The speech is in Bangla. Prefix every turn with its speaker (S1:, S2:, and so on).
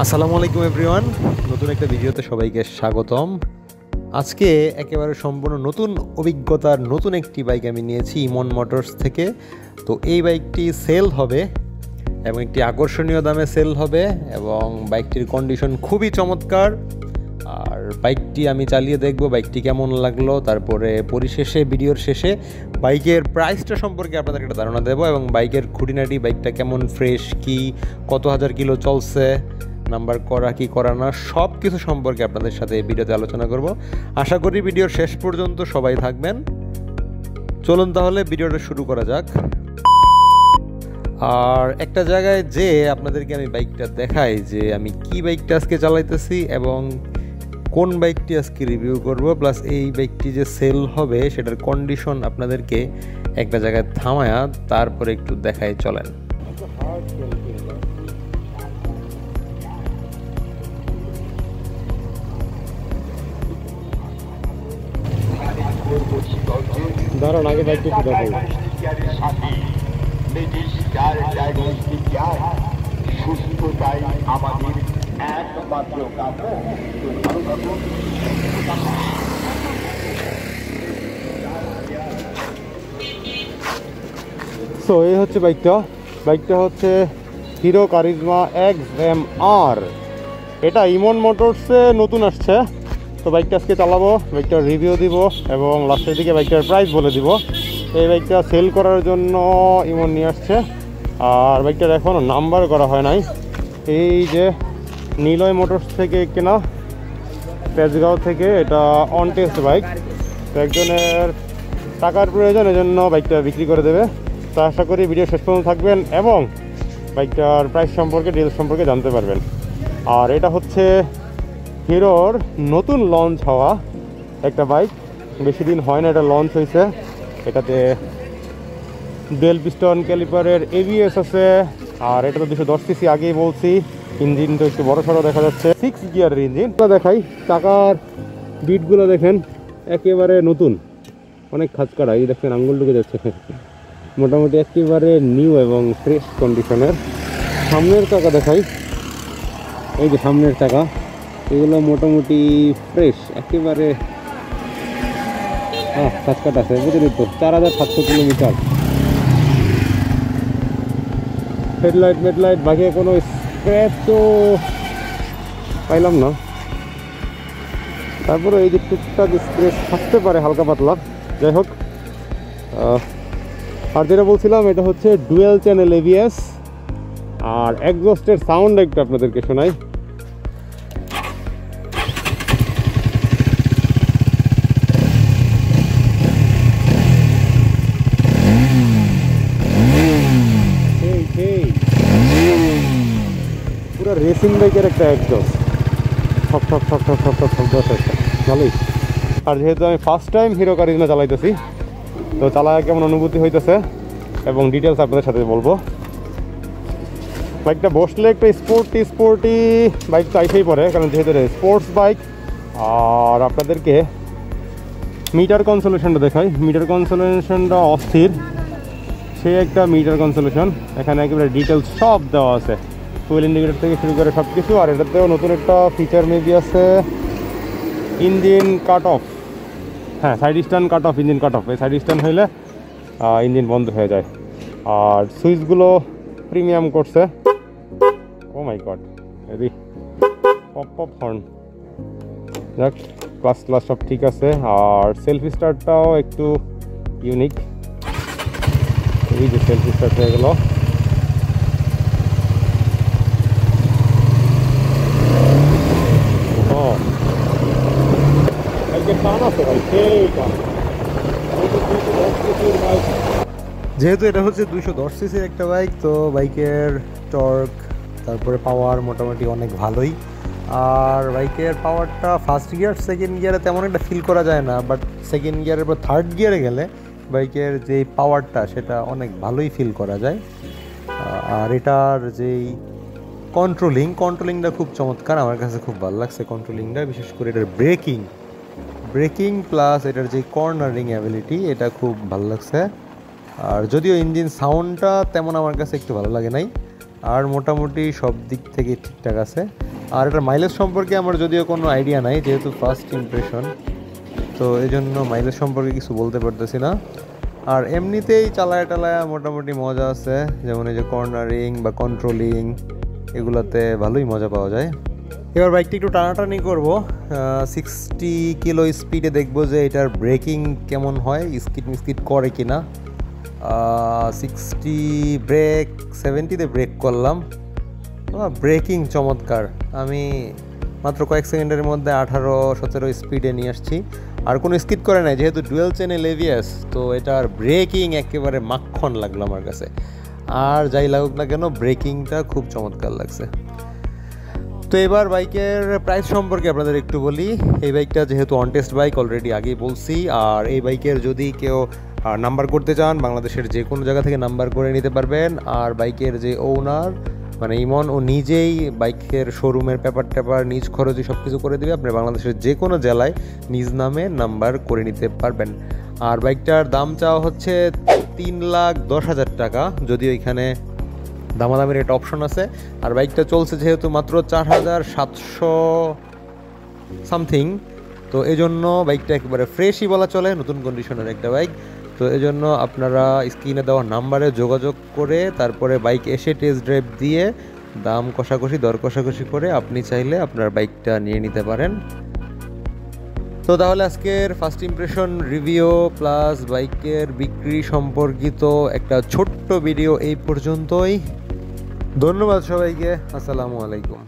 S1: আসসালামু আলাইকুম এভরিওয়ান, নতুন একটা ভিডিওতে সবাইকে স্বাগতম। আজকে একেবারে সম্পূর্ণ নতুন অভিজ্ঞতার নতুন একটি বাইক আমি নিয়েছি ইমন মোটরস থেকে। তো এই বাইকটি সেল হবে এবং একটি আকর্ষণীয় দামে সেল হবে এবং বাইকটির কন্ডিশন খুবই চমৎকার। আর বাইকটি আমি চালিয়ে দেখব বাইকটি কেমন লাগলো, তারপরে পরিশেষে ভিডিওর শেষে বাইকের প্রাইসটা সম্পর্কে আপনাদের একটা ধারণা দেবো এবং বাইকের খুঁটিনাটি, বাইকটা কেমন ফ্রেশ, কি কত হাজার কিলো চলছে, নাম্বার করা কি করা না, সব কিছু সম্পর্কে আপনাদের সাথে এই ভিডিওতে আলোচনা করব। আশা করি ভিডিওর শেষ পর্যন্ত সবাই থাকবেন। চলুন তাহলে ভিডিওটা শুরু করা যাক। আর একটা জায়গায় যে আপনাদেরকে আমি বাইকটা দেখাই যে আমি কি বাইকটা আজকে চালাইতেছি এবং কোন বাইকটি আজকে রিভিউ করব, প্লাস এই বাইকটি যে সেল হবে সেটার কন্ডিশন আপনাদেরকে একটা জায়গায় থামায়া তারপরে একটু দেখাই, চলেন।
S2: দাঁড়ান, আগে বাইকটা একটু দেখাই। সুস্থতাই আমাদের একমাত্র কাম্য।
S1: সো এই হচ্ছে বাইকটা হচ্ছে হিরো কারিজমা XMR। এটা ইমন মোটরসে নতুন আসছে। তো বাইকটা আজকে চালাবো, বাইকটার রিভিউ দিব এবং লাস্টের দিকে বাইকটার প্রাইস বলে দিব। এই বাইকটা সেল করার জন্য ইমন নিয়ে আসছে। আর বাইকটার এখনও নাম্বার করা হয় নাই। এই যে নিলয় মোটরস থেকে কেনা, তেজগাঁও থেকে, এটা অন টেস্ট বাইক। তো একজনের টাকার প্রয়োজন, এজন্য বাইকটা বিক্রি করে দেবে। তো আশা করি ভিডিও শেষ পর্যন্ত থাকবেন এবং বাইকটার প্রাইস সম্পর্কে, ডিটেলস সম্পর্কে জানতে পারবেন। আর এটা হচ্ছে হিরোর নতুন লঞ্চ হওয়া একটা বাইক, বেশি দিন হয় না এটা লঞ্চ হয়েছে। এটাতে ডুয়েল পিস্টন ক্যালিপারের ABS আছে। আর এটা তো 210 সিসি, আগেই বলছি। ইঞ্জিন তো একটু বড় সড়ো দেখা যাচ্ছে, 6 গিয়ারের ইঞ্জিন। দেখাই চাকার বিটগুলো দেখেন, একেবারে নতুন, অনেক খাঁচকাড়া। এই দেখেন আঙ্গুল ঢুকে যাচ্ছে, মোটামুটি একেবারে নিউ এবং ফ্রেশ কন্ডিশনের। সামনের চাকা দেখাই, এই যে সামনের চাকা, এগুলো মোটামুটি ফ্রেশ, একেবারে খাঁচকাট আছে। বুঝলি তো, 4700 কিলোমিটার। হেডলাইট বাকি কোনো স্ক্র্যাচ তো পাইলাম না। তারপরে এই যে টুকটাক স্ক্র্যাচ থাকতে পারে হালকা পাতলা, যাই হোক। আর যেটা বলছিলাম, এটা হচ্ছে ডুয়েল চ্যানেল ABS। আর এক্সস্টের সাউন্ড একটু আপনাদেরকে শোনাই। পুরো রেসিং বাইকের একটা এক্সস্ট, ঠক ঠক ঠক ঠক ঠক ঠক শব্দ আছে একটা, ভালোই। আর যেহেতু আমি ফার্স্ট টাইম হিরো কারিজমা চালাইতেছি, তো চালায় কেমন অনুভূতি হইতেছে এবং ডিটেলস আপনাদের সাথে বলবো। বাইকটা বসলে একটা স্পোর্টি বাইক তো আইসেই পড়ে, কারণ যেহেতু স্পোর্টস বাইক। আর আপনাদেরকে মিটার কনসোলেশনটা দেখাই। মিটার কনসোলেশনটা অস্থির, সে একটা মিটার কনসোলেশন। এখানে একেবারে ডিটেলস সব দেওয়া আছে, ফুয়েল ইন্ডিকেটর থেকে শুরু করে সব কিছু। আর এটাতেও নতুন একটা ফিচার মেবি আছে, ইঞ্জিন কাট অফ। হ্যাঁ, side stand cut off, engine cut off. এই সাইড স্ট্যান্ড হইলে ইঞ্জিন বন্ধ হয়ে যায়। আর সুইচগুলো প্রিমিয়াম করছে। ও মাই গড, এদি পপ হর্ন। যাক, ক্লাস সব ঠিক আছে। আর সেলফি স্টার্টটাও একটু ইউনিক। এই যে সেলফি স্টার্ট হয়ে গেল। যেহেতু এটা হচ্ছে 210 সিসির একটা বাইক, তো বাইকের টর্ক, তারপরে পাওয়ার মোটামুটি অনেক ভালোই। আর বাইকের পাওয়ারটা ফার্স্ট গিয়ার সেকেন্ড গিয়ারে তেমন একটা ফিল করা যায় না, বাট সেকেন্ড গিয়ারের পর থার্ড গিয়ারে গেলে বাইকের যেই পাওয়ারটা সেটা অনেক ভালোই ফিল করা যায়। আর এটার যেই কন্ট্রোলিংটা খুব চমৎকার, আমার কাছে খুব ভালো লাগছে কন্ট্রোলিংটা। বিশেষ করে এটার ব্রেকিং প্লাস এটার যে কর্নারিং অ্যাবিলিটি, এটা খুব ভালো লাগছে। আর যদিও ইঞ্জিন সাউন্ডটা তেমন আমার কাছে একটু ভালো লাগে নাই, আর মোটামুটি সব দিক থেকে ঠিকঠাক আছে। আর এটার মাইলেজ সম্পর্কে আমার যদিও কোনো আইডিয়া নাই, যেহেতু ফার্স্ট ইমপ্রেশন, তো এই জন্য মাইলেজ সম্পর্কে কিছু বলতে পারতেছি না। আর এমনিতেই চালায় টালায় মোটামুটি মজা আছে, যেমন এই যে কর্নারিং বা কন্ট্রোলিং, এগুলাতে ভালোই মজা পাওয়া যায়। এবার বাইকটি একটু টানাটানি করবো, 60 কিলো স্পিডে দেখবো যে এটার ব্রেকিং কেমন হয়, স্কিড করে কিনা। 60 ব্রেক, 70-তে ব্রেক করলাম, ব্রেকিং চমৎকার। আমি মাত্র কয়েক সেকেন্ডের মধ্যে 18-17 স্পিডে নিয়ে আসছি, আর কোনো স্কিড করে নাই, যেহেতু ডুয়েল চেনের এবিএস, তো এটার ব্রেকিং একেবারে মাখন লাগলো আমার কাছে। আর যাই লাগুক না কেন, ব্রেকিংটা খুব চমৎকার লাগছে। তো এবার বাইকের প্রাইস সম্পর্কে আপনাদের একটু বলি। এই বাইকটা যেহেতু অন টেস্ট বাইক, অলরেডি আগেই বলছি, আর এই বাইকের যদি কেউ নাম্বার করতে চান, বাংলাদেশের যে কোনো জায়গা থেকে নাম্বার করে নিতে পারবেন। আর বাইকের যে ওনার মানে ইমন, ও নিজেই বাইকের শোরুমের পেপার নিজ খরচে সব কিছু করে দেবে, আপনি বাংলাদেশের যে কোনো জেলায় নিজ নামে নাম্বার করে নিতে পারবেন। আর বাইকটার দাম চাওয়া হচ্ছে 3,10,000 টাকা, যদিও এখানে দামাদামির একটা অপশন আছে। আর বাইকটা চলছে যেহেতু মাত্র 4,700 সামথিং, তো এই জন্য বাইকটা একেবারে ফ্রেশই বলা চলে, নতুন কন্ডিশনের একটা বাইক। তো এই জন্য আপনারা স্ক্রিনে দেওয়া নাম্বারে যোগাযোগ করে তারপরে বাইক এসে টেস্ট ড্রাইভ দিয়ে দাম কষাকষি, দর কষাকষি করে আপনি চাইলে আপনার বাইকটা নিয়ে নিতে পারেন। তো তাহলে আজকের ফার্স্ট ইমপ্রেশন রিভিউ প্লাস বাইকের বিক্রি সম্পর্কিত একটা ছোট্ট ভিডিও এই পর্যন্তই। ধন্যবাদ সবাইকে, আসসালামু আলাইকুম।